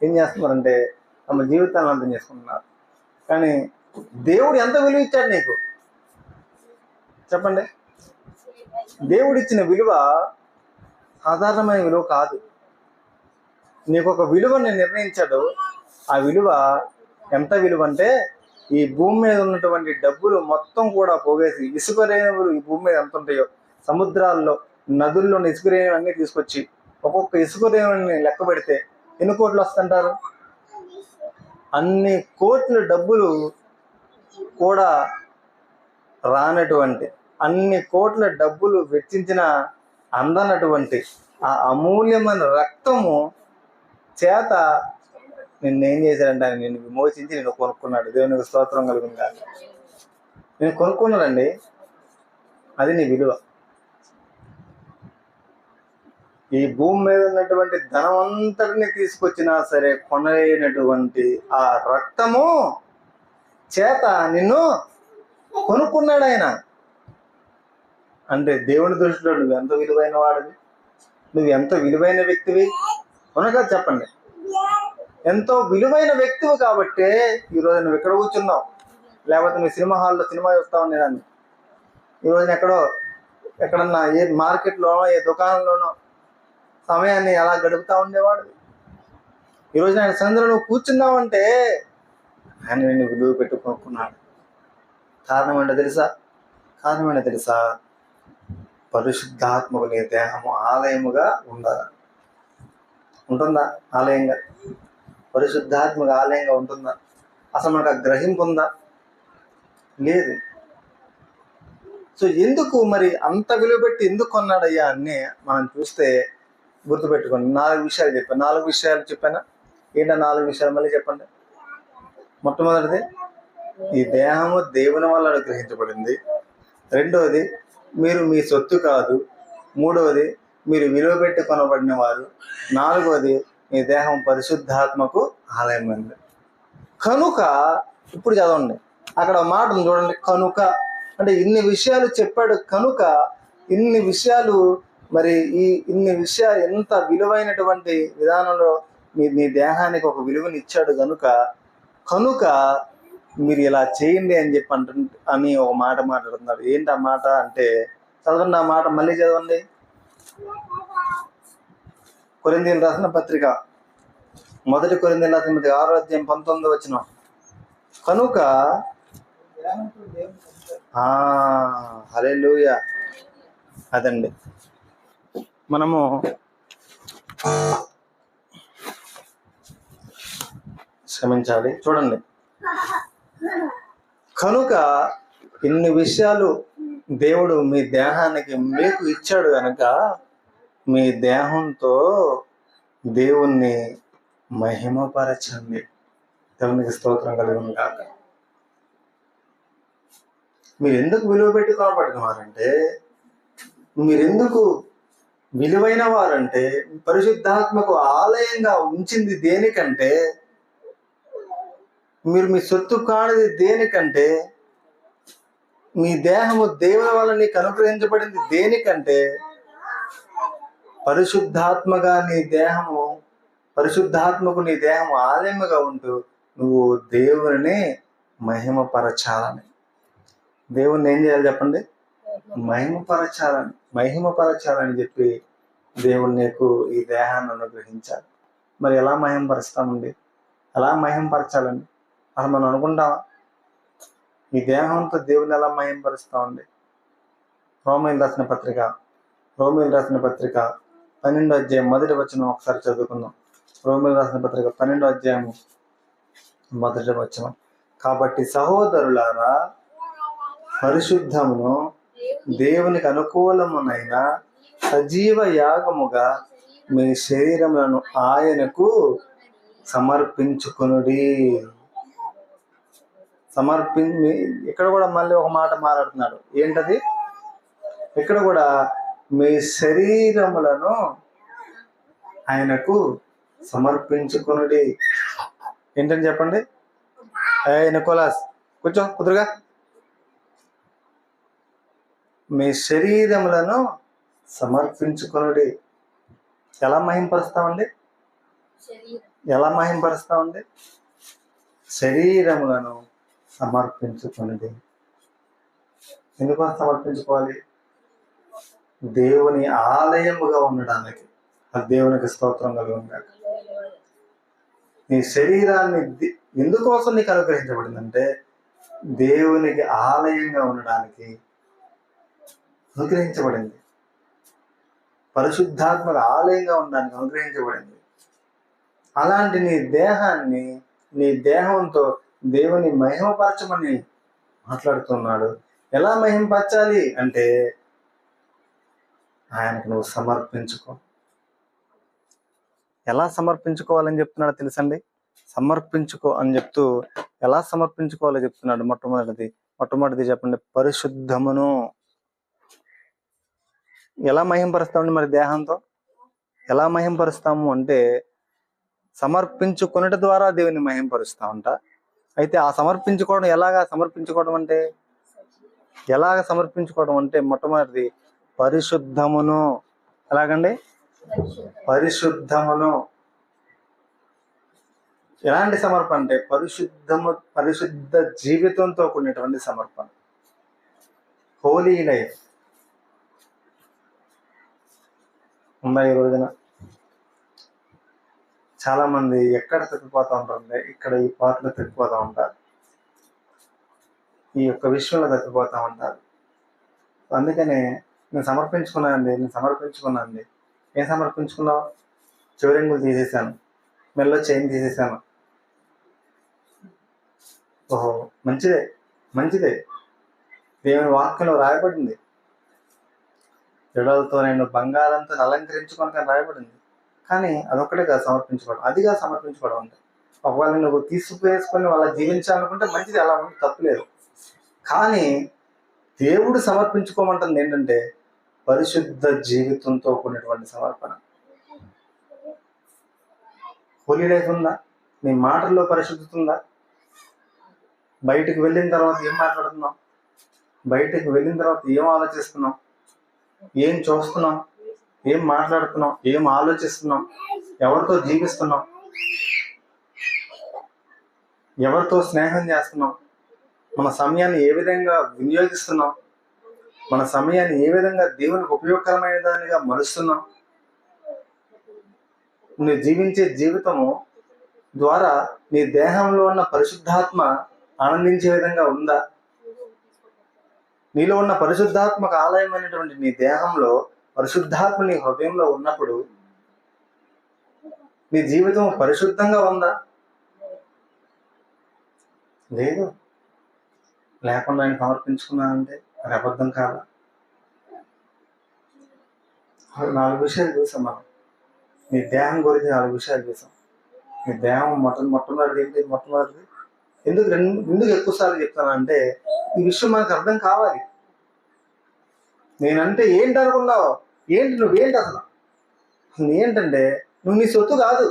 ఏం చేస్తున్నారంటే తమ జీవితాన్ని అంతం చేసుకుంటున్నారు. కానీ దేవుడు ఎంత విలువ ఇచ్చాడు నీకు చెప్పండి? దేవుడిచ్చిన విలువ సాధారణమైన విలువ కాదు. నీకు ఒక విలువని నిర్ణయించాడు. ఆ విలువ ఎంత విలువ అంటే, ఈ భూమి మీద ఉన్నటువంటి డబ్బులు మొత్తం కూడా పోగేసి ఇసుక రేణువులు ఈ భూమి మీద ఎంత ఉంటాయో, సముద్రాల్లో నదుల్లోని ఇసుక రేణువులు అన్నీ తీసుకొచ్చి ఒక్కొక్క ఇసుక రేణువుని లెక్క పెడితే ఎన్ని కోట్లు వస్తుంటారు? అన్ని కోట్ల డబ్బులు కూడా రానటువంటి, అన్ని కోట్ల డబ్బులు వెచ్చించిన అందనటువంటి ఆ అమూల్యమైన రక్తము చేత నిన్నేం చేశాడంటే ఆయన నిన్ను విమోచించి నేను కొనుక్కున్నాడు. దేవునికి స్తోత్రం కలుగును కాక. నేను కొనుక్కున్నాడండి. అది నీ విలువ. ఈ భూమి మీద ఉన్నటువంటి ధనం అంతటిని తీసుకొచ్చినా సరే కొనలేనటువంటి ఆ రక్తము చేత నిన్ను కొనుక్కున్నాడు ఆయన. అంటే దేవుని దృష్టిలో నువ్వు ఎంత విలువైన వాడివి, నువ్వు ఎంత విలువైన వ్యక్తివి అవునగా చెప్పండి. ఎంతో విలువైన వ్యక్తివి కాబట్టే ఈరోజు నువ్వు ఎక్కడ కూర్చున్నావు. లేకపోతే నువ్వు సినిమా హాల్లో సినిమా చూస్తా ఉండేదాన్ని, ఈరోజు ఎక్కడన్నా ఏ మార్కెట్లోనో ఏ దుకాణంలోనో సమయాన్ని ఎలా గడుపుతా ఉండేవాడు. ఈరోజు ఆయన సందులో నువ్వు కూర్చున్నావంటే ఆయన నిన్ను విలువ పెట్టుకున్నాడు. కారణం ఏంటో తెలుసా? పరిశుద్ధాత్మకు నీ దేహము ఆలయముగా ఉంటుందా? ఆలయంగా, పరిశుద్ధాత్మక ఆలయంగా ఉంటుందా? అసలు మనకు ఆ గ్రహింపు ఉందా? లేదు. సో ఎందుకు మరి అంత విలువ పెట్టి ఎందుకు కొన్నాడయ్యా అని మనం చూస్తే గుర్తుపెట్టుకోండి. 4 విషయాలు చెప్పాను. 4 విషయాలు చెప్పానా? ఏంటో 4 విషయాలు మళ్ళీ చెప్పండి. మొట్టమొదటిది, ఈ దేహము దేవుని వల్ల అనుగ్రహించబడింది. రెండవది, మీరు మీ సొత్తు కాదు. మూడవది, మీరు విలువ పెట్టి కొనబడిన వారు. నాలుగవది, మీ దేహం పరిశుద్ధాత్మకు ఆలయమైంది. కనుక ఇప్పుడు చదవండి, అక్కడ మాట చూడండి. కనుక అంటే ఇన్ని విషయాలు చెప్పాడు. కనుక ఇన్ని విషయాలు, మరి ఇన్ని విషయాలు ఎంత విలువైనటువంటి విధానంలో మీ దేహానికి ఒక విలువని ఇచ్చాడు. కనుక మీరు ఇలా చేయండి అని చెప్పి అని ఒక మాట మాట్లాడుతున్నారు. ఏంటి ఆ మాట అంటే, చదవండి ఆ మాట, మళ్ళీ చదవండి. కొరింథీయులకు రాసిన పత్రిక, 1 కొరింథీయులకు రాసిన పత్రిక 6వ అధ్యాయం 19వ వచనం. కనుక హల్లెలూయా. అదండి మనము క్షమించాలి. చూడండి, కనుక ఇన్ని విషయాలు దేవుడు మీ దేహానికి మీకు ఇచ్చాడు కనుక మీ దేహంతో దేవుణ్ణి మహిమపరచండి. దేవునికి స్తోత్రం కలుగును గాక. మీరు ఎందుకు విలువ పెట్టి కొనబడినవారంటే, మీరెందుకు విలువైన వారంటే, పరిశుద్ధాత్మకు ఆలయంగా ఉంచింది దేనికంటే, మీరు మీ సొత్తు కానిది దేనికంటే, మీ దేహము దేవుని వల్ల నీకు అనుగ్రహించబడింది దేనికంటే, పరిశుద్ధాత్మకు నీ దేహము ఆలయముగా ఉంటూ నువ్వు దేవుని మహిమపరచాలని. దేవుణ్ణి ఏం చేయాలి చెప్పండి? మహిమపరచాలని చెప్పి దేవుడు నీకు ఈ దేహాన్ని అనుగ్రహించాలి. మరి ఎలా మహిమపరుస్తామండి? ఎలా మహిమపరచాలండి? అసలు మనం అనుకుంటామా ఈ దేహంతో దేవుని ఎలా మహిమపరుస్తామండి? రోమీయులకు రాసిన పత్రిక 12వ అధ్యాయం 1వ వచనం ఒకసారి చదువుకుందాం. రోమీయులకు రాసిన పత్రిక 12వ అధ్యాయం 1వ వచనం. కాబట్టి సహోదరులారా, పరిశుద్ధమును దేవునికి అనుకూలమునైన సజీవ యాగముగా మీ శరీరములను ఆయనకు సమర్పించుకొనుడి. ఇక్కడ కూడా మళ్ళీ ఒక మాట మాట్లాడుతున్నాడు. ఏంటది? ఇక్కడ కూడా మీ శరీరములను ఆయనకు సమర్పించుకొనుడి. ఏంటని చెప్పండి? నికోలాస్ కూర్చో కుదురుగా. మీ శరీరములను సమర్పించుకొనుడి. ఎలా మహింపరుస్తామండి? ఎలా మహింపరుస్తామంటే శరీరములను సమర్పించుకున్నది. ఎందుకోసం సమర్పించుకోవాలి? దేవుని ఆలయముగా ఉండడానికి. అది దేవునికి స్తోత్రం కలుగుగాక. నీ శరీరాన్ని ఎందుకోసం నీకు అనుగ్రహించబడిందంటే దేవునికి ఆలయంగా ఉండడానికి అనుగ్రహించబడింది. పరిశుద్ధాత్మక ఆలయంగా ఉండడానికి అనుగ్రహించబడింది. అలాంటి నీ దేహంతో దేవుని మహిమపరచమని మాట్లాడుతున్నాడు. ఎలా మహిమపరచాలి అంటే ఆయనకు నువ్వు సమర్పించుకో. ఎలా సమర్పించుకోవాలని చెప్తున్నాడో తెలుసండి? సమర్పించుకో అని చెప్తూ ఎలా సమర్పించుకోవాలో చెప్తున్నాడు. మొట్టమొదటిది చెప్పండి, పరిశుద్ధమును. ఎలా మహింపరుస్తామండి మరి దేహంతో? ఎలా మహింపరుస్తాము అంటే సమర్పించుకొనుట ద్వారా దేవుని మహింపరుస్తామంట. అయితే ఆ సమర్పించుకోవడం ఎలాగా సమర్పించుకోవడం అంటే మొట్టమొదటిది పరిశుద్ధమును. ఎలాగండి? పరిశుద్ధమును. ఎలాంటి సమర్పణ అంటే పరిశుద్ధ జీవితంతో కూడినటువంటి సమర్పణ, హోలీ లైఫ్ ఉందా ఈ రోజున? చాలా మంది ఎక్కడ తప్పిపోతా ఉంటారంటే ఇక్కడ ఈ పాటలో తప్పిపోతా ఉంటారు, ఈ యొక్క విషయంలో తప్పిపోతా ఉంటారు. అందుకనే నేను సమర్పించుకున్నానండి. ఏం సమర్పించుకున్నావు? చెవిరెంగులు తీసేసాను, మెల్లో చైన్ తీసేసాను. ఓహో, మంచిదే. దేవుని వాక్యంలో రాయబడింది, జడలతో నేను బంగారంతో అలంకరించుకొని రాయబడింది. కానీ అదొక్కటే కాదు సమర్పించుకోవడం. అదిగా సమర్పించుకోవడం అంటే ఒకవేళ నువ్వు తీసుకువేసుకొని వాళ్ళ జీవించాలనుకుంటే మంచిది, అలా ఉంటే తప్పులేదు. కానీ దేవుడు సమర్పించుకోమంటుంది ఏంటంటే పరిశుద్ధ జీవితంతో కూడినటువంటి సమర్పణ. హోలీ లైఫ్ ఉందా? నీ మాటల్లో పరిశుద్ధత ఉందా? బయటకు వెళ్ళిన తర్వాత ఏం మాట్లాడుతున్నాం? బయటకు వెళ్ళిన తర్వాత ఏం ఆలోచిస్తున్నాం? ఏం చూస్తున్నాం? ఏం మాట్లాడుతున్నాం? ఏం ఆలోచిస్తున్నాం? ఎవరితో జీవిస్తున్నాం? ఎవరితో స్నేహం చేస్తున్నాం? మన సమయాన్ని ఏ విధంగా వినియోగిస్తున్నాం? మన సమయాన్ని ఏ విధంగా దేవునికి ఉపయోగకరమైన దానిగా మలుస్తున్నాం? నువ్వు జీవించే జీవితము ద్వారా నీ దేహంలో ఉన్న పరిశుద్ధాత్మ ఆనందించే విధంగా ఉందా? నీలో ఉన్న పరిశుద్ధాత్మక ఆలయమైనటువంటి నీ దేహంలో పరిశుద్ధాత్మ నీ హృదయంలో ఉన్నప్పుడు నీ జీవితం పరిశుద్ధంగా ఉందా? లేదు. లేకుండా ఆయన సమర్పించుకున్నానంటే అది అబద్ధం కాదా? 4 విషయాలు చూసాం మనం. నీ దేహం గురించి 4 విషయాలు చూసాం. నీ దేహం మొట్టమొదటిది ఎందుకు ఎక్కువసార్లు చెప్తానంటే ఈ విషయం మనకు అర్థం కావాలి. నేనంటే ఏంటి అనుకున్నావు? నువ్వేంటి అసలు? ఏంటంటే నువ్వు నీ సొత్తు కాదు.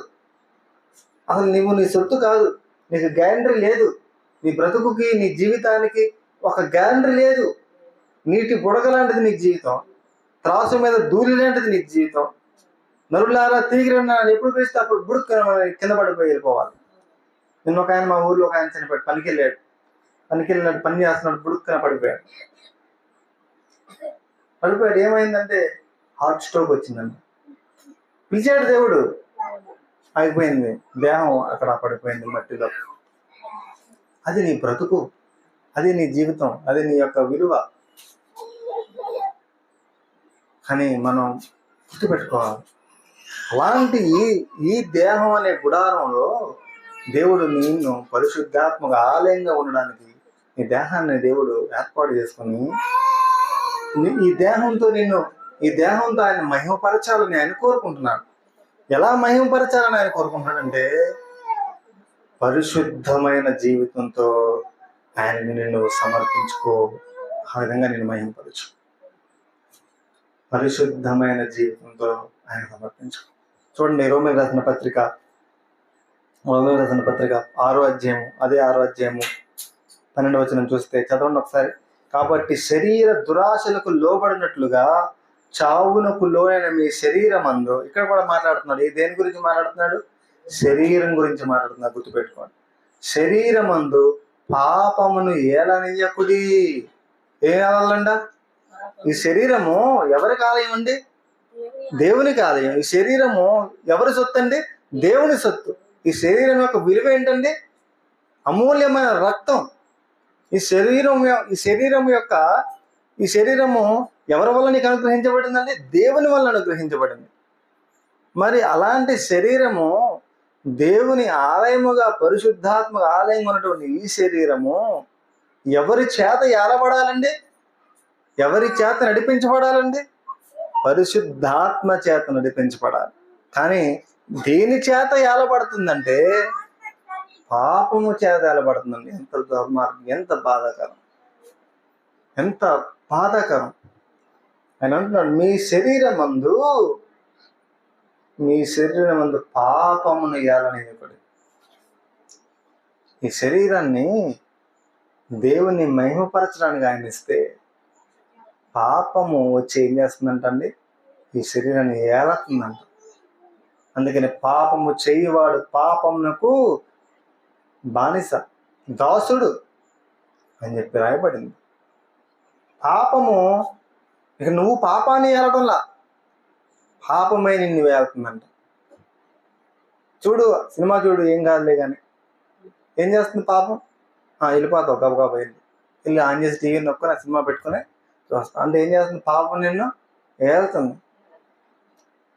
నువ్వు నీ సొత్తు కాదు. నీకు గ్యారంటీ లేదు. నీ బ్రతుకుకి, నీ జీవితానికి ఒక గ్యారంటీ లేదు. నీటి బుడగ లాంటిది నీ జీవితం, త్రాసు మీద ధూళి లాంటిది నీ జీవితం. నరులారా తిరిగి ఎప్పుడు పిలిస్తే అప్పుడు బుడుకు కింద పడిపోయి వెళ్ళిపోవాలి. నిన్న ఒక ఆయన, మా ఊర్లో ఒక ఆయన చనిపోయాడు. పనికి వెళ్ళాడు, పని చేస్తున్నాడు, బుడుక్కున పడిపోయాడు. ఏమైందంటే హార్ట్ స్ట్రోక్ వచ్చిందండి. పిలిచాడు దేవుడు, అయిపోయింది, దేహం అక్కడ పడిపోయింది మట్టిలో. అది నీ బ్రతుకు, అది నీ జీవితం, అది నీ యొక్క విలువ. కానీ మనం గుర్తుపెట్టుకోవాలి, అలాంటి ఈ దేహం అనే గుడారంలో దేవుడు నిన్ను పరిశుద్ధాత్మక ఆలయంగా ఉండడానికి నీ దేహాన్ని దేవుడు ఏర్పాటు చేసుకుని ఈ దేహంతో ఆయన మహిమపరచాలని ఆయన కోరుకుంటున్నాడు. ఎలా మహిమపరచాలని ఆయన కోరుకుంటున్నాడంటే పరిశుద్ధమైన జీవితంతో ఆయనని నిన్ను సమర్పించుకో. ఆ విధంగా నేను మహిమపరచు. పరిశుద్ధమైన జీవితంతో ఆయన సమర్పించుకో. చూడండి, రోమీయులకు రాసిన పత్రిక 6వ అధ్యాయము, అదే 6వ అధ్యాయము 12వ వచనం చూస్తే చదవండి ఒకసారి. కాబట్టి శరీర దురాశలకు లోబడినట్లుగా చావునకు లోనైన మీ శరీరమందు, ఇక్కడ కూడా మాట్లాడుతున్నాడు. దేని గురించి మాట్లాడుతున్నాడు? శరీరం గురించి మాట్లాడుతున్నా, గుర్తుపెట్టుకోండి. శరీరమందు పాపమును ఏలనీయకుడి. ఏం ఏలాలంట? ఈ శరీరము ఎవరికి ఆలయం అండి? దేవునికి ఆలయం. ఈ శరీరము ఎవరి సొత్తు అండి? దేవుని సొత్తు. ఈ శరీరం యొక్క విలువ ఏంటండి? అమూల్యమైన రక్తం. ఈ శరీరము ఎవరి వల్ల నీకు అనుగ్రహించబడిందండి? దేవుని వల్ల అనుగ్రహించబడింది. మరి అలాంటి శరీరము దేవుని ఆలయముగా, పరిశుద్ధాత్మ ఆలయం ఉన్నటువంటి ఈ శరీరము ఎవరి చేత ఏలబడాలండి? ఎవరి చేత నడిపించబడాలండి? పరిశుద్ధాత్మ చేత నడిపించబడాలి. కానీ దేని చేత ఏలబడుతుందంటే పాపము చేత ఏలబడుతుందండి. ఎంత దుర్మార్గం, ఎంత బాధాకరం, ఎంత బాధాకరం. ఆయన అంటున్నాడు, మీ శరీరమందు పాపమును ఏలనీయకుడి. ఈ శరీరాన్ని దేవుని మహిమపరచడానికి ఆయన ఇస్తే పాపము వచ్చి ఏం చేస్తుందంటండి? ఈ శరీరాన్ని ఏలుతుందంట. అందుకని పాపము చేయవాడు పాపమునకు బానిస, దాసుడు అని చెప్పి రాయబడింది. పాపము ఇక నువ్వు పాపాన్ని ఏలటంలా, పాపమే నిన్ను ఏలుతుందంట. చూడు, సినిమా చూడు, ఏం కాదులే కానీ ఏం చేస్తుంది పాపం? వెళ్ళిపోతావు గబగబా, వెళ్ళి ఆన్ చేసి టీవీ నొక్కుని సినిమా పెట్టుకుని చూస్తా అంటే ఏం చేస్తుంది? పాపం నిన్ను ఏలుతుంది.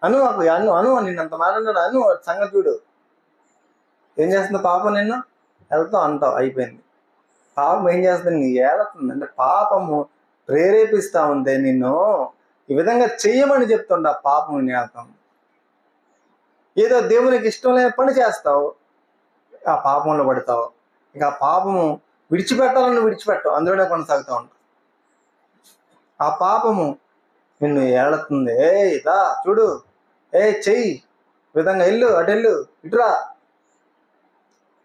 నిన్ను అంత మాట్లాడాడు సంగతి చూడు. ఏం చేస్తుంది పాపం? నిన్ను వెళ్తావు అంటావు, అయిపోయింది. పాపం ఏం చేస్తుంది? నీ ఏలుతుంది. అంటే పాపము ప్రేరేపిస్తా ఉంటే నిన్ను ఈ విధంగా చెయ్యమని చెప్తుండ పాపం నిన్ను ఏలుతాం. ఏదో దేవునికి ఇష్టం లేని పని చేస్తావు, ఆ పాపంలో పడతావు. ఇక ఆ పాపము విడిచిపెట్టాలని విడిచిపెట్టావు, అందులోనే కొనసాగుతూ ఉంటావు. ఆ పాపము నిన్ను ఏలుతుంది. ఇదా చూడు, చెయ్యి, విధంగా వెళ్ళు, అటు వెళ్ళు, ఇటురా.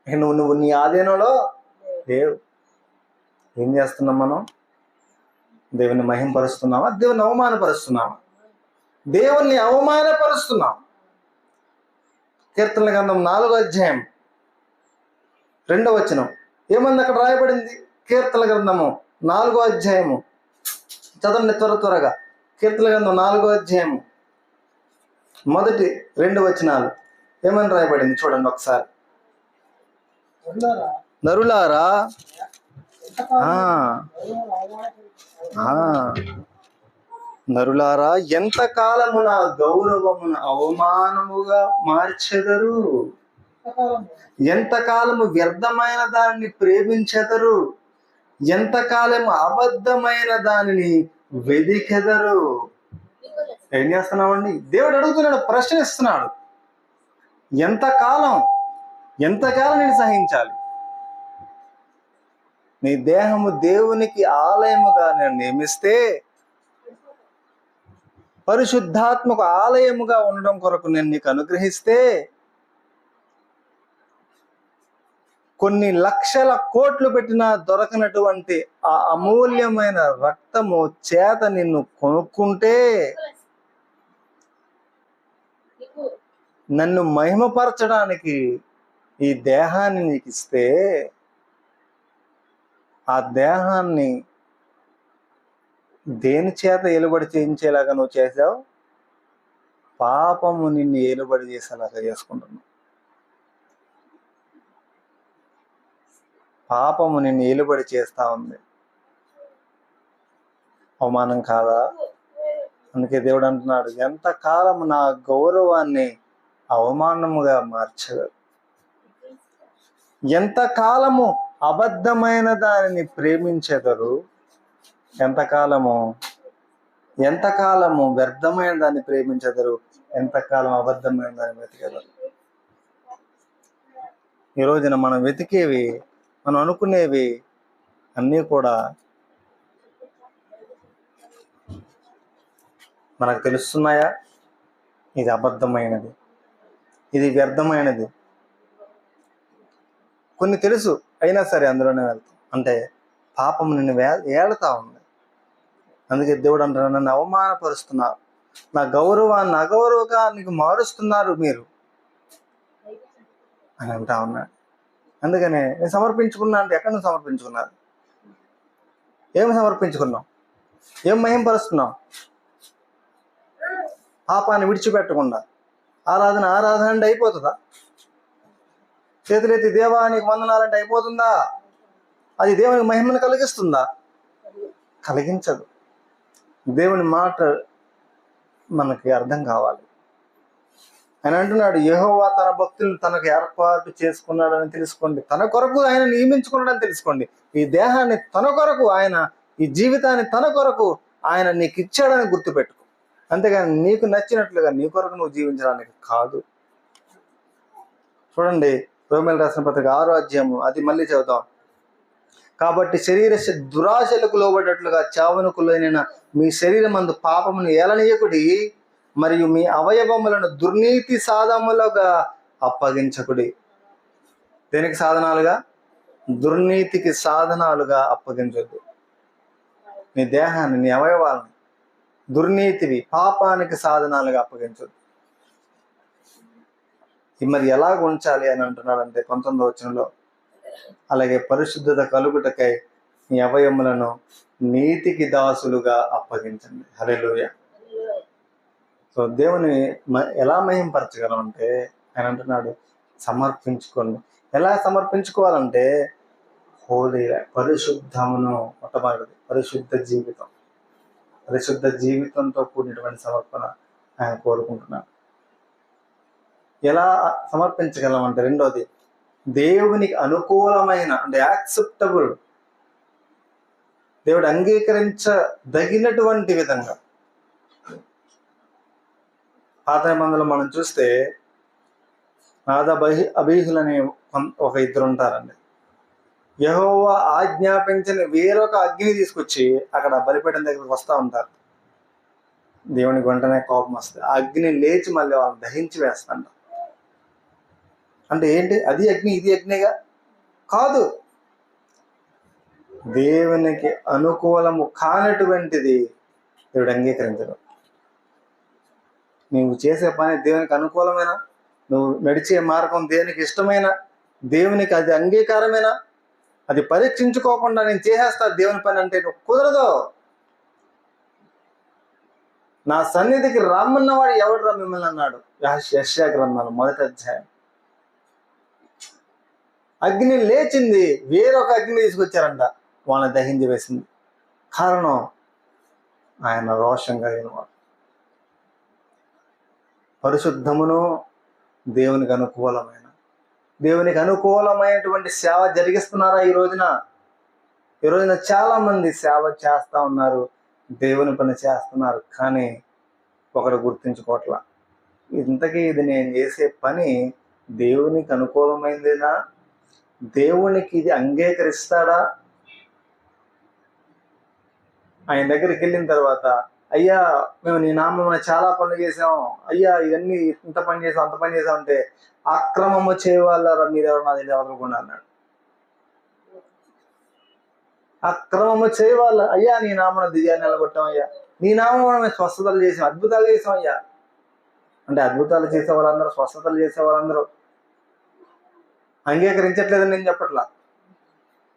నువ్వు నీ ఆధీనంలో లేవు. ఏం చేస్తున్నాం మనం? దేవుని మహింపరుస్తున్నావా? దేవుని అవమానపరుస్తున్నావా? దేవుణ్ణి అవమానపరుస్తున్నాం. కీర్తనల గ్రంథం 4వ అధ్యాయం 2వ వచనం ఏమంది అక్కడ రాయబడింది? కీర్తనల గ్రంథము 4వ అధ్యాయము చదవండి త్వరగా. కీర్తనల గ్రంథం 4వ అధ్యాయము మొదటి 2 వచనాలు ఏమని రాయబడింది చూడండి ఒకసారి. నరులారా, నరులారా, ఎంతకాలము నా గౌరవమును అవమానముగా మార్చెదరు? ఎంతకాలము వ్యర్థమైన దానిని ప్రేమించెదరు? ఎంతకాలము అబద్ధమైన దానిని వెదికెదరు? ఏం చేస్తున్నామండి? దేవుడు అడుగుతున్నాడు, ప్రశ్నిస్తున్నాడు. ఎంతకాలం నేను సహించాలి? నీ దేహము దేవునికి ఆలయముగా నేను నియమిస్తే, పరిశుద్ధాత్మకు ఆలయముగా ఉండడం కొరకు నేను నీకు అనుగ్రహిస్తే, కొన్ని లక్షల కోట్లు పెట్టినా దొరకనటువంటి ఆ అమూల్యమైన రక్తము చేత నిన్ను కొనుక్కుంటే, నన్ను మహిమపరచడానికి ఈ దేహాన్ని నీకు ఇస్తే, ఆ దేహాన్ని దేని చేత ఏలుబడి చేయించేలాగా నువ్వు చేసావు? పాపము నిన్ను ఏలుబడి చేసేలాగా చేసుకుంటున్నావు. పాపము నిన్ను ఏలుబడి చేస్తా ఉంది. అవమానం కాదా? అందుకే దేవుడు అంటున్నాడు, ఎంతకాలము నా గౌరవాన్ని అవమానముగా మార్చగలరు? ఎంతకాలము అబద్ధమైన దానిని ప్రేమించెదరు? ఎంతకాలము వ్యర్థమైన దాన్ని ప్రేమించెదరు? ఎంతకాలం అబద్ధమైన దాన్ని వెతికెదరు? ఈ రోజున మనం వెతికేవి, మనం అనుకునేవి అన్నీ కూడా మనకు తెలుస్తున్నాయా? ఇది అబద్ధమైనది, ఇది వ్యర్థమైనది. కొన్ని తెలుసు, అయినా సరే అందులోనే వెళ్తాం. అంటే పాపం నిన్ను ఏలుతా ఉంది. అందుకే దేవుడు అంటారు, నన్ను అవమానపరుస్తున్నారు, నా గౌరవాన్ని అగౌరవంగా నీకు మారుస్తున్నారు మీరు. అని అంటా ఉన్నాడు. అందుకనే నేను సమర్పించుకున్నా అంటే ఎక్కడ నువ్వు సమర్పించుకున్నారు? ఏమి సమర్పించుకున్నావు? ఏం మహింపరుస్తున్నావు? పాపాన్ని విడిచిపెట్టకుండా ఆరాధన అంటే అయిపోతుందా? చేతులెత్తి దేవానికి వందనాలంటే అయిపోతుందా? అది దేవునికి మహిమను కలిగిస్తుందా? కలిగించదు. దేవుని మాట మనకి అర్థం కావాలి. ఆయన అంటున్నాడు, యెహోవా తన భక్తులను తనకు ఏర్పాటు చేసుకున్నాడని తెలుసుకోండి. తన కొరకు ఆయన నియమించుకున్నాడని తెలుసుకోండి. ఈ దేహాన్ని తన కొరకు ఆయన, ఈ జీవితాన్ని తన కొరకు ఆయన నీకు ఇచ్చాడని గుర్తుపెట్టుకో. అంతేగాని నీకు నచ్చినట్లుగా నీ కొరకు నువ్వు జీవించడానికి కాదు. చూడండి, రోమీయులకు రాసిన పత్రిక 6వ అధ్యాయము, అది మళ్ళీ చదువుతాం. కాబట్టి శరీర దురాశలకు లోబడ్డట్లుగా చావునకు లోనైన మీ శరీరమందు పాపమును ఏలనీయకుడి, మరియు మీ అవయవములను దుర్నీతి సాధములుగా అప్పగించకుడి. దేనికి సాధనాలుగా? దుర్నీతికి సాధనాలుగా అప్పగించొద్దు. నీ దేహాన్ని, నీ అవయవాలను దుర్నీతివి, పాపానికి సాధనాలుగా అప్పగించొద్దు. మరి ఎలాగ ఉంచాలి అని అంటున్నాడంటే 19వ వచనంలో, అలాగే పరిశుద్ధత కలుగుటకై మీ అవయములను నీతికి దాసులుగా అప్పగించండి. హల్లెలూయా. సో దేవుని ఎలా మహింపరచగలం అంటే ఆయన అంటున్నాడు, సమర్పించుకోండి. ఎలా సమర్పించుకోవాలంటే హోలీ, పరిశుద్ధమును, మొట్టమొదటిది పరిశుద్ధ జీవితంతో కూడినటువంటి సమర్పణ ఆయన కోరుకుంటున్నాడు. ఎలా సమర్పించగలం అంటే రెండోది, దేవునికి అనుకూలమైన అంటే యాక్సెప్టబుల్, దేవుడు అంగీకరించదగినటువంటి విధంగా. పాత నిబంధనలో మనం చూస్తే అబీహులు అనే ఒక ఇద్దరు ఉంటారండి. యెహోవా ఆజ్ఞాపించిన వేరొక అగ్ని తీసుకొచ్చి అక్కడ బలిపీఠం దగ్గరికి వస్తూ ఉంటారు. దేవునికి వెంటనే కోపం వస్తుంది. ఆ అగ్ని లేచి మళ్ళీ వాళ్ళని దహించి వేస్తాడు. అంటే ఏంటి? అది అగ్ని, ఇది అగ్నిగా కాదు. దేవునికి అనుకూలము కానటువంటిది దేవుడు అంగీకరించడు. నువ్వు చేసే పని దేవునికి అనుకూలమేనా? నువ్వు నడిచే మార్గం దేవునికి ఇష్టమైనా, దేవునికి అది అంగీకారమేనా? అది పరీక్షించుకోకుండా నేను చేసేస్తా దేవుని పని అంటే నువ్వు కుదరదు. నా సన్నిధికి రమ్మన్నవాడు ఎవడురా మిమ్మల్ని అన్నాడు యెషయా గ్రంథంలో 1వ అధ్యాయం. అగ్ని లేచింది, వేరొక అగ్ని తీసుకొచ్చారంట, వాళ్ళని దహించి వేసింది. కారణం ఆయన రోషం కలిగినవాడు. పరిశుద్ధమును దేవునికి అనుకూలమైనటువంటి సేవ జరిగిస్తున్నారా? ఈ రోజున చాలా మంది సేవ చేస్తా ఉన్నారు, దేవుని పని చేస్తున్నారు, కానీ ఒకడు గుర్తించుకోవట్లా. ఇంతకీ ఇది నేను చేసే పని దేవునికి అనుకూలమైందేనా? దేవునికి ఇది అంగీకరిస్తాడా? ఆయన దగ్గరికి వెళ్ళిన తర్వాత, అయ్యా మేము నీ నామమున చాలా పనులు చేసాం, అయ్యా ఇవన్నీ ఇంత పని చేసాం, అంత పని చేసాం అంటే, అక్రమము చేయవాళ్ళరా మీరెవరు నా దగ్గర వదలకుండా అన్నాడు. అక్రమము చేయవాళ్ళ, అయ్యా నీ నామమున దివ్యాన్ని నిలగొట్టాం, అయ్యా నీ నామమున మేము స్వస్థతలు చేసాం, అద్భుతాలు చేసాం అయ్యా అంటే, అద్భుతాలు చేసే వాళ్ళందరూ, స్వస్థతలు చేసే వాళ్ళందరూ అంగీకరించట్లేదని నేను చెప్పట్లా.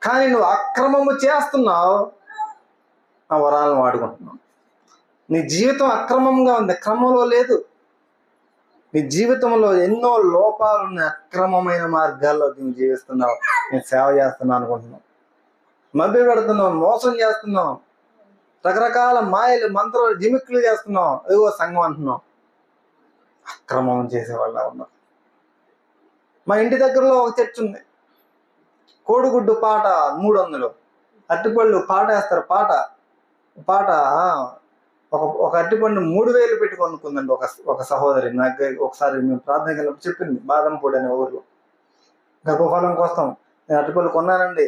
కానీ నువ్వు అక్రమము చేస్తున్నావు, ఆ వరాలను వాడుకుంటున్నావు. నీ జీవితం అక్రమంగా ఉంది, క్రమంలో లేదు. నీ జీవితంలో ఎన్నో లోపాలు ఉన్నాయి, అక్రమమైన మార్గాల్లో నువ్వు జీవిస్తున్నావు. నేను సేవ చేస్తున్నావు అనుకుంటున్నావు, మభ్య పెడుతున్నావు, మోసం చేస్తున్నావు, రకరకాల మాయలు, మంత్రాలు, జిమిక్లు చేస్తున్నావు, ఏవో సంఘం అంటున్నావు. అక్రమం చేసేవాళ్ళ ఉన్నావు. మా ఇంటి దగ్గరలో ఒక చర్చ్ ఉంది. కోడిగుడ్డు పాట 300, అరటిపళ్ళు పాట వేస్తారు. పాట ఒక అరటిపండు 3000 పెట్టి కొనుక్కుందండి ఒక సహోదరి. నాకు ఒకసారి మేము ప్రార్థనకి వెళ్ళినప్పుడు చెప్పింది, బాదంపూడి అనే ఊర్లో. గర్భఫలం కోసం నేను అరటిపళ్ళు కొన్నానండి,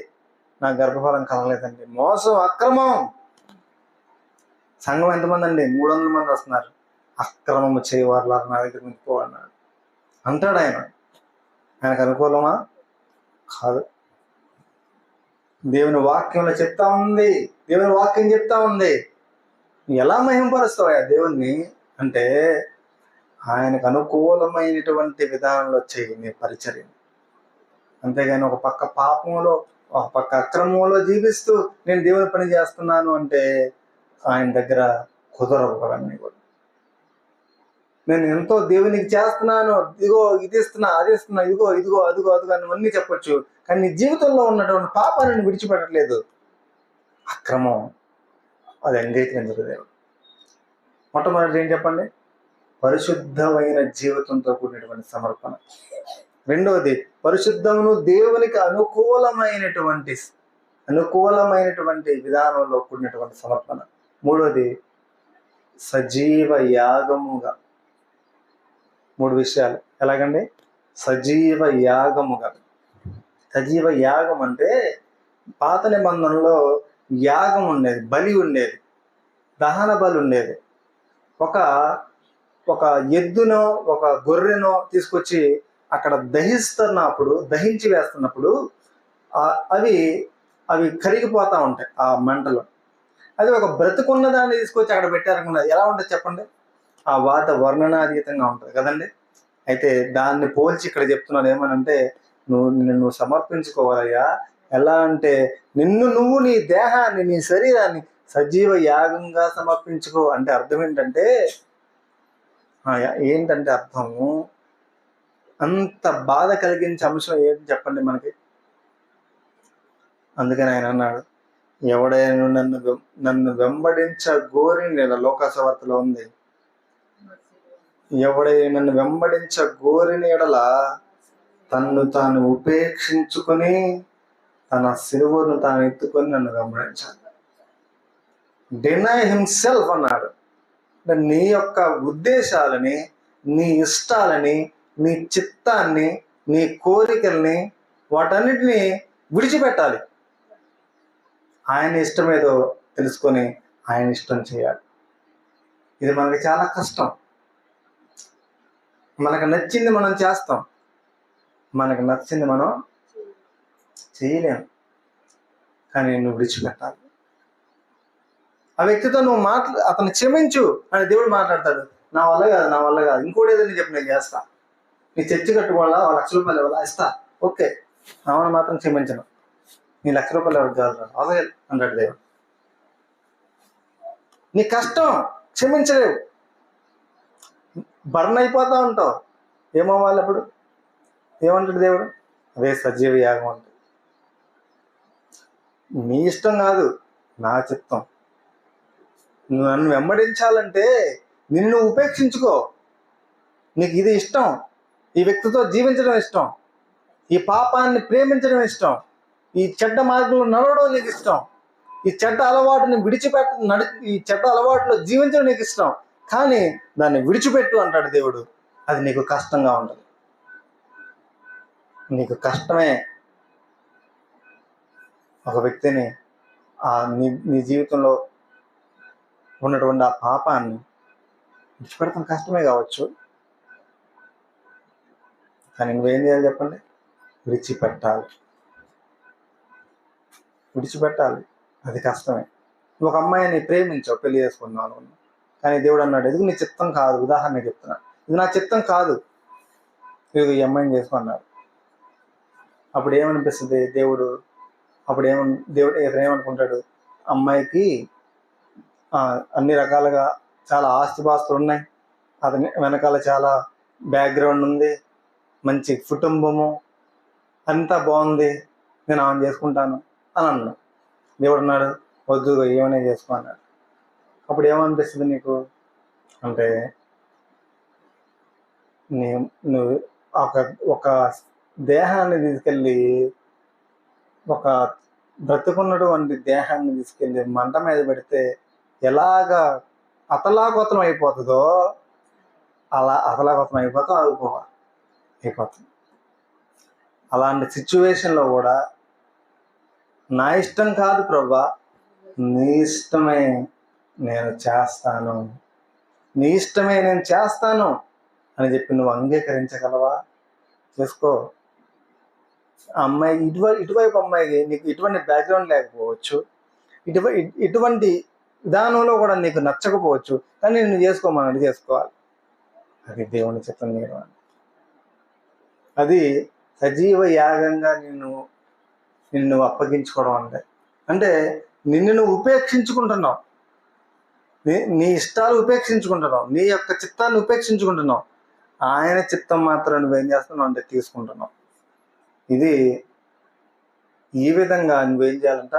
నాకు గర్భఫలం కలగలేదండి. మోసం, అక్రమం. సంఘం ఎంతమంది అండి? 300 మంది వస్తున్నారు. అక్రమము చేయవారు నా దగ్గర నుంచి పోవన్నాడు అంటాడు ఆయన. ఆయనకు అనుకూలమా? కాదు. దేవుని వాక్యంలో చెప్తా ఉంది, దేవుని వాక్యం చెప్తా ఉంది. ఎలా మహింపరుస్తావా దేవుణ్ణి అంటే, ఆయనకు అనుకూలమైనటువంటి విధానంలో చేయి నీ పరిచర్య. అంతేగాని ఒక పక్క పాపంలో, ఒక పక్క అక్రమంలో జీవిస్తూ నేను దేవుని పని చేస్తున్నాను అంటే ఆయన దగ్గర కుదరవు అవన్నీ కూడా. నేను ఎంతో దేవునికి చేస్తున్నాను, ఇదిగో ఇది ఇస్తున్నా, అది ఇస్తున్నా, ఇదిగో ఇదిగో అదిగో అదిగో అని అన్నీ చెప్పొచ్చు, కానీ నీ జీవితంలో ఉన్నటువంటి పాపాన్ని విడిచిపెట్టట్లేదు, అక్రమం, అది అంగీకరించదు దేవుడు. మొట్టమొదటి ఏం చెప్పండి? పరిశుద్ధమైన జీవితంతో కూడినటువంటి సమర్పణ. రెండవది పరిశుద్ధమును దేవునికి అనుకూలమైనటువంటి విధానంలో కూడినటువంటి సమర్పణ. మూడవది సజీవ యాగముగా. 3 విషయాలు. ఎలాగండి? సజీవ యాగముగా. సజీవ యాగం అంటే పాత నిబంధనలో యాగం ఉండేది, బలి ఉండేది, దహన బలి ఉండేది. ఒక ఎద్దునో ఒక గొర్రెనో తీసుకొచ్చి అక్కడ దహించి వేస్తున్నప్పుడు అవి కరిగిపోతా ఉంటాయి ఆ మంటలో. అది ఒక బ్రతుకున్న దాన్ని తీసుకొచ్చి అక్కడ పెట్టారనుకున్నా ఎలా ఉంటుంది చెప్పండి? ఆ వాత వర్ణనాతీతంగా ఉంటుంది కదండి. అయితే దాన్ని పోల్చి ఇక్కడ చెప్తున్నాను ఏమనంటే, నువ్వు సమర్పించుకోవాలయ్యా. ఎలా అంటే నువ్వు నీ దేహాన్ని, నీ శరీరాన్ని సజీవ యాగంగా సమర్పించుకో. అంటే అర్థం ఏంటంటే అర్థము అంత బాధ కలిగించే అంశం ఏంటి చెప్పండి మనకి? అందుకని ఆయన అన్నాడు, ఎవడైనా నన్ను వెంబడించగోరిన ఎడల, లోకాసువార్తలో ఉంది, ఎవడైనా నన్ను వెంబడించగోరిన ఎడల తన్ను తాను ఉపేక్షించుకొని తన సిలువను తాను ఎత్తుకొని నన్ను వెంబడించాలి. డినై హిమ్సెల్ఫ్ అన్నాడు. నీ యొక్క ఉద్దేశాలని, నీ ఇష్టాలని, నీ చిత్తాన్ని, నీ కోరికల్ని, వాటన్నిటిని విడిచిపెట్టాలి. ఆయన ఇష్టం ఏదో తెలుసుకొని ఆయన ఇష్టం చేయాలి. ఇది మనకి చాలా కష్టం. మనకు నచ్చింది మనం చేస్తాం, మనకు నచ్చింది మనం చేయలేం. కానీ నువ్వు విడిచిపెట్టాలి. ఆ వ్యక్తితో నువ్వు అతను క్షమించు అని దేవుడు మాట్లాడతాడు. నా వల్ల కాదు, ఇంకోటి ఏదైనా చెప్పి నేను చేస్తా. నీ చర్చి కట్టుకోవాలా, 1,00,000 రూపాయలు ఇవ్వాలా, ఇస్తా, ఓకే, నావని మాత్రం క్షమించను. నీ 1,00,000 రూపాయలు ఎవరికి కాదు అలాగే అంటాడు దేవుడు. నీ కష్టం క్షమించలేవు, బర్న్ అయిపోతా ఉంటావు. ఏమవ్వాలి అప్పుడు? ఏమంటాడు దేవుడు? అదే సజీవ యాగం అంటే. నీ ఇష్టం కాదు, నా చిత్తం. నువ్వు నన్ను వెంబడించాలంటే నిన్ను ఉపేక్షించుకో. నీకు ఇది ఇష్టం, ఈ వ్యక్తితో జీవించడం ఇష్టం, ఈ పాపాన్ని ప్రేమించడం ఇష్టం, ఈ చెడ్డ మార్గంలో నడవడం నీకు ఇష్టం, ఈ చెడ్డ అలవాటుని ఈ చెడ్డ అలవాటులో జీవించడం నీకు ఇష్టం, కానీ దాన్ని విడిచిపెట్టు అంటాడు దేవుడు. అది నీకు కష్టంగా ఉంటుంది, నీకు కష్టమే. ఒక వ్యక్తిని నీ జీవితంలో ఉన్నటువంటి ఆ పాపాన్ని విడిచిపెడతాం కష్టమే కావచ్చు, కానీ నువ్వేం చేయాలి చెప్పండి? విడిచిపెట్టాలి. అది కష్టమే. నువ్వు ఒక అమ్మాయిని ప్రేమించావు, పెళ్లి చేసుకున్నాను, కానీ దేవుడు అన్నాడు, ఇది నీ చిత్తం కాదు. ఉదాహరణ చెప్తున్నా, ఇది నా చిత్తం కాదు, ఇది ఈ అమ్మాయిని చేసుకున్నాడు. అప్పుడు ఏమనిపిస్తుంది? దేవుడు ఏమనుకుంటాడు? అమ్మాయికి అన్ని రకాలుగా చాలా ఆస్తిపాస్తులు ఉన్నాయి, అతని వెనకాల చాలా బ్యాక్గ్రౌండ్ ఉంది, మంచి కుటుంబము, అంతా బాగుంది, నేను ఆమెను చేసుకుంటాను అని అన్నాడు. దేవుడు అన్నాడు, వద్దు, ఏమైనా చేసుకో అన్నాడు. అప్పుడు ఏమనిపిస్తుంది నీకు అంటే, నువ్వు ఒక దేహాన్ని తీసుకెళ్ళి, ఒక బ్రతుకున్నటువంటి దేహాన్ని తీసుకెళ్ళి మంట మీద పెడితే ఎలాగా అతలాకుతలం అయిపోతుందో అలా అతలాకుతలం అయిపోతుంది. అలాంటి సిచ్యువేషన్లో కూడా నా ఇష్టం కాదు ప్రభువా, నీ ఇష్టమే నేను చేస్తాను, నీ ఇష్టమే నేను చేస్తాను అని చెప్పి నువ్వు అంగీకరించగలవా? చేసుకో. అమ్మాయి ఇటువైపు అమ్మాయికి నీకు ఇటువంటి బ్యాక్గ్రౌండ్ లేకపోవచ్చు, ఇటువంటి విధానంలో కూడా నీకు నచ్చకపోవచ్చు, కానీ నువ్వు చేసుకోమని చేసుకోవాలి. అది దేవుని చిత్తం నిర్వహణ. అది సజీవ యాగంగా నిన్ను అప్పగించుకోవడం అంటే నిన్ను నువ్వు ఉపేక్షించుకుంటున్నావు, నీ ఇష్టాలు ఉపేక్షించుకుంటున్నావు, నీ యొక్క చిత్తాన్ని ఉపేక్షించుకుంటున్నావు. ఆయన చిత్తం మాత్రం నువ్వేం చేస్తున్నావు అంటే తీసుకుంటున్నావు. ఇది ఈ విధంగా నువ్వేం చేయాలంట,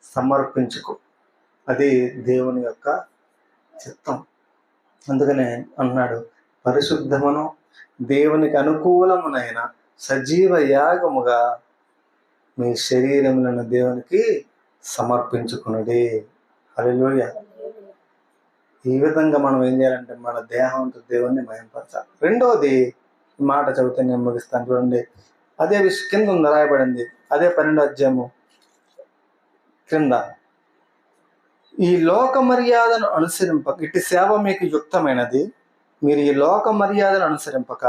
సమర్పించుకో. అది దేవుని యొక్క చిత్తం. అందుకనే అన్నాడు, పరిశుద్ధమును దేవునికి అనుకూలమునైన సజీవ యాగముగా మీ శరీరములను దేవునికి సమర్పించుకున్నది. హల్లెలూయా. ఈ విధంగా మనం ఏం చేయాలంటే మన దేహంతో దేవుణ్ణి మహిమపరచాలి. రెండవది మాట చదివితే నేను ముగిస్తాను చూడండి. అదే కింద ఉంది రాయబడింది, అదే 12వ అధ్యాయము క్రింద, ఈ లోక మర్యాదను అనుసరింపక ఇట్టి సేవ మీకు యుక్తమైనది. మీరు ఈ లోక మర్యాదను అనుసరింపక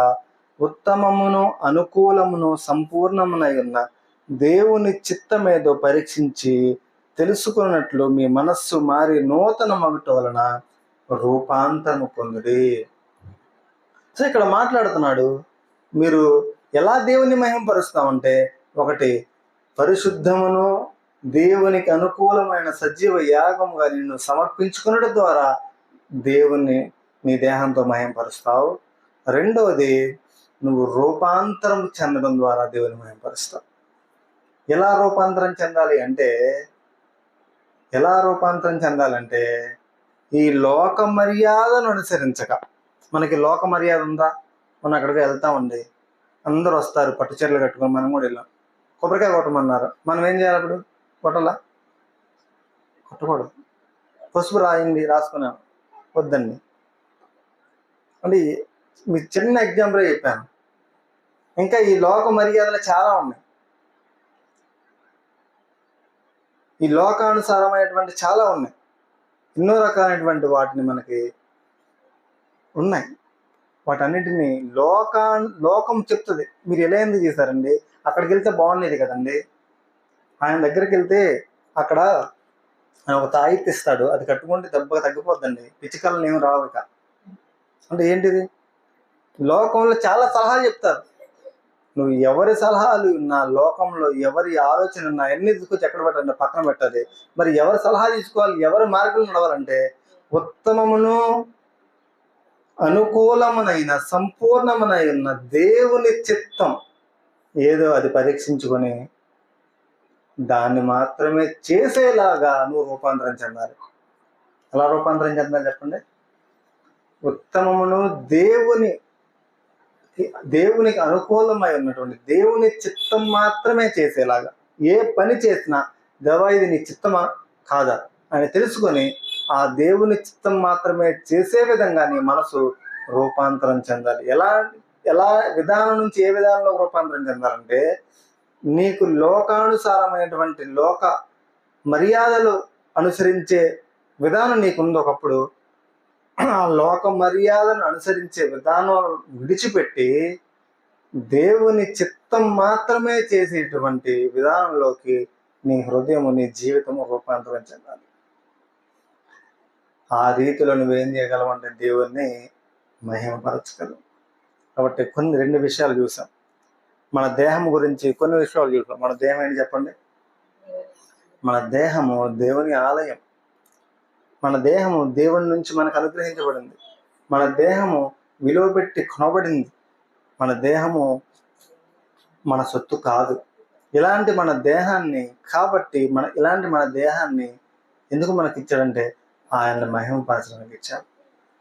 ఉత్తమమును అనుకూలమును సంపూర్ణమునై ఉన్న దేవుని చిత్తమేదో పరీక్షించి తెలుసుకున్నట్లు మీ మనస్సు మారి నూతన మగుట వలన రూపాంతరము పొందుడి. సో ఇక్కడ మాట్లాడుతున్నాడు, మీరు ఎలా దేవుని మహిమపరుస్తామంటే, ఒకటి, పరిశుద్ధమును దేవునికి అనుకూలమైన సజీవ యాగముగా నిన్ను సమర్పించుకునడం ద్వారా దేవుణ్ణి నీ దేహంతో మహిమపరుస్తావు. రెండవది, నువ్వు రూపాంతరం చెందడం ద్వారా దేవుని మహిమపరుస్తావు. ఎలా రూపాంతరం చెందాలంటే ఈ లోక మర్యాదను అనుసరించక. మనకి లోక మర్యాద ఉందా? మనం అక్కడికి వెళ్తామండి, అందరూ వస్తారు పట్టు చీరలు కట్టుకొని, మనం కూడా వెళ్ళాం. కొబ్బరికాయ కొట్టమన్నారు, మనం ఏం చేయాలి? అప్పుడు కొట్టకూడదు. పసుపు రాసుకున్నాను, వద్దండి. అంటే మీ చిన్న ఎగ్జాంపుల్ చెప్పాను. ఇంకా ఈ లోక మర్యాదలు చాలా ఉన్నాయి, ఈ లోకానుసారమైనటువంటి చాలా ఉన్నాయి, ఎన్నో రకాలైనటువంటి వాటిని మనకి ఉన్నాయి. వాటన్నిటిని లోకం చెప్తుంది. మీరు ఎలా ఎందుకు చేశారండి? అక్కడికి వెళ్తే బాగుండేది కదండి. ఆయన దగ్గరికి వెళ్తే అక్కడ ఆయన ఒక తాయిత్తు ఇస్తాడు, అది కట్టుకుంటే దెబ్బగా తగ్గిపోద్దండి, పిచ్చికలను ఏమి రావు. ఇక అంటే ఏంటిది? లోకంలో చాలా సలహాలు చెప్తారు. నువ్వు ఎవరి సలహాలు నా లోకంలో ఎవరి ఆలోచన ఉన్నా ఎన్ని తీసుకొచ్చి ఎక్కడ పెట్టండి, పక్కన పెట్టాలి. మరి ఎవరి సలహా తీసుకోవాలి, ఎవరి మార్గంలో నడవాలంటే ఉత్తమమును అనుకూలమునైన సంపూర్ణమునై ఉన్న దేవుని చిత్తం ఏదో అది పరీక్షించుకొని దాన్ని మాత్రమే చేసేలాగా నువ్వు రూపాంతరం చెందాలి. ఎలా రూపాంతరం చెందాలి చెప్పండి? ఉత్తమమును దేవునికి అనుకూలమై ఉన్నటువంటి దేవుని చిత్తం మాత్రమే చేసేలాగా. ఏ పని చేసినా దేవా ఇది నీ చిత్తమా కాదా అని తెలుసుకొని ఆ దేవుని చిత్తం మాత్రమే చేసే విధంగా నీ మనసు రూపాంతరం చెందాలి. ఎలా విధానం నుంచి ఏ విధానంలో రూపాంతరం చెందాలంటే, నీకు లోకానుసారమైనటువంటి లోక మర్యాదలు అనుసరించే విధానం నీకుంది ఒకప్పుడు. ఆ లోక మర్యాదను అనుసరించే విధానం విడిచిపెట్టి దేవుని చిత్తం మాత్రమే చేసేటువంటి విధానంలోకి నీ హృదయము, నీ జీవితము రూపాంతరం చెందాలి. ఆ రీతిలో నువ్వేం చేయగలవంటే దేవుణ్ణి మహిమపరచగలవు. కాబట్టి రెండు విషయాలు చూసాం. మన దేహం గురించి కొన్ని విషయాలు చూసాం. మన దేహం ఏంటి చెప్పండి? మన దేహము దేవుని ఆలయం. మన దేహము దేవుని నుంచి మనకు అనుగ్రహించబడింది. మన దేహము విలువ పెట్టి కొనబడింది. మన దేహము మన సొత్తు కాదు. ఇలాంటి మన దేహాన్ని ఎందుకు మనకి ఇచ్చాడంటే ఆయన మహిమపరచడానికి ఇచ్చాడు.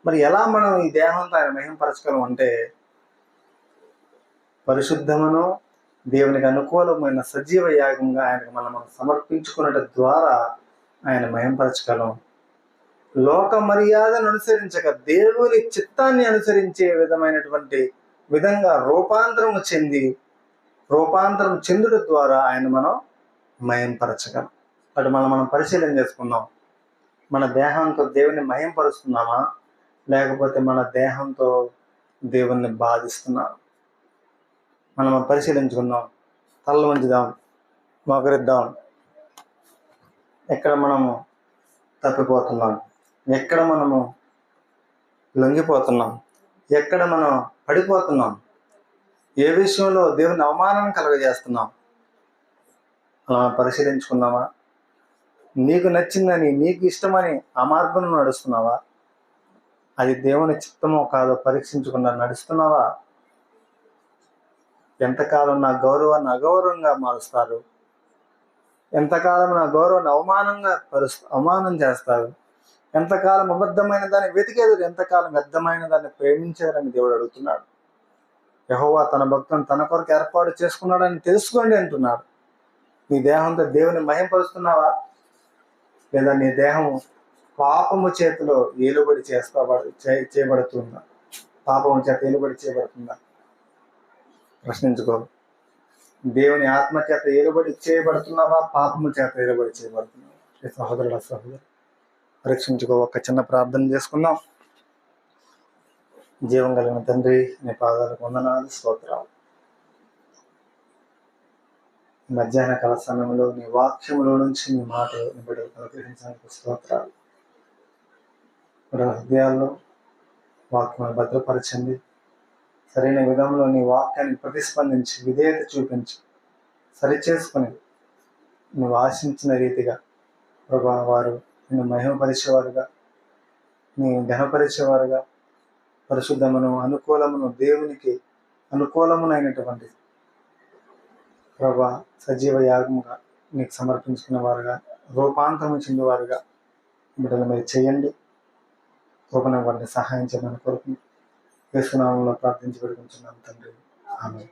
మరి ఎలా మనం ఈ దేహంతో ఆయన మహిమపరచగలం అంటే, పరిశుద్ధమును దేవునికి అనుకూలమైన సజీవ యాగంగా ఆయనకు మనం సమర్పించుకున్నట ద్వారా ఆయన మహిమపరచగలం. లోక మర్యాదను అనుసరించక దేవుని చిత్తాన్ని అనుసరించే విధంగా రూపాంతరం చెందుట ద్వారా ఆయన మనం మహిమపరచగలం. అటు మనం పరిశీలన చేసుకుందాం. మన దేహంతో దేవుని మహిమపరుస్తున్నామా, లేకపోతే మన దేహంతో దేవుణ్ణి బాధిస్తున్నామా? మనం పరిశీలించుకుందాం. తలలు వంచుదాం, మోకరిద్దాం. ఎక్కడ మనము తప్పిపోతున్నాం, ఎక్కడ మనము లొంగిపోతున్నాం, ఎక్కడ మనం పడిపోతున్నాం, ఏ విషయంలో దేవుని అవమానం కలుగజేస్తున్నాం అలా పరిశీలించుకున్నావా? నీకు నచ్చిందని, నీకు ఇష్టమని ఆ మార్గంలో నడుస్తున్నావా? అది దేవుని చిత్తమో కాదో పరీక్షించకుండా నడుస్తున్నావా? ఎంతకాలం నా గౌరవాన్ని అగౌరవంగా మారుస్తారు? ఎంతకాలం నా గౌరవాన్ని అవమానం చేస్తారు? ఎంతకాలం అబద్ధమైన దాన్ని వెతికేది, ఎంతకాలం వ్యర్థమైన దాన్ని ప్రేమించారని దేవుడు అడుగుతున్నాడు. యెహోవా తన భక్తులను తన కొరకు ఏర్పాటు చేసుకున్నాడని తెలుసుకోండి అంటున్నాడు. నీ దేహంతో దేవుని మహింపరుస్తున్నావా? లేదా నీ దేహం పాపము చేతిలో ఏలుబడి చేయబడుతుందా? పాపము చేత ఏలుబడి చేయబడుతుందా? ప్రశ్నించుకో. దేవుని ఆత్మ చేత ఏలుబడి చేయబడుతున్నావా? పాపము చేత ఏలుబడి చేయబడుతున్నావా? సహోదరుల సహోదరు, పరీక్షించుకో. ఒక చిన్న ప్రార్థన చేసుకుందాం. జీవం కలిగిన తండ్రి, నీ పాదాలకు వందనాలు, స్తోత్రాలు. మధ్యాహ్న కాల సమయంలో నీ వాక్యములో నుంచి నీ మాట నిబడి అనుగ్రహించడానికి స్తోత్రాలు. హృదయాల్లో వాక్యమును భద్రపరచండి. సరైన విధంలో నీ వాక్యాన్ని ప్రతిస్పందించి విధేయత చూపించి సరిచేసుకుని నువ్వు ఆశించిన రీతిగా ప్రభా వారు నిన్ను మహిమపరిచేవారుగా, నీ ఘనపరిచేవారుగా, పరిశుద్ధమును అనుకూలమును దేవునికి అనుకూలమునైనటువంటి ప్రభా సజీవ యాగముగా నీకు సమర్పించుకున్న వారుగా, రూపాంతరం చెందేవారుగా బిడ్డల మీద చేయండి. కృపణ వారిని సహాయం చేయమని కోరుకుంటూ యేసు నామములో ప్రార్థించి పెడుకుంటున్నాను తండ్రి. ఆమేన్.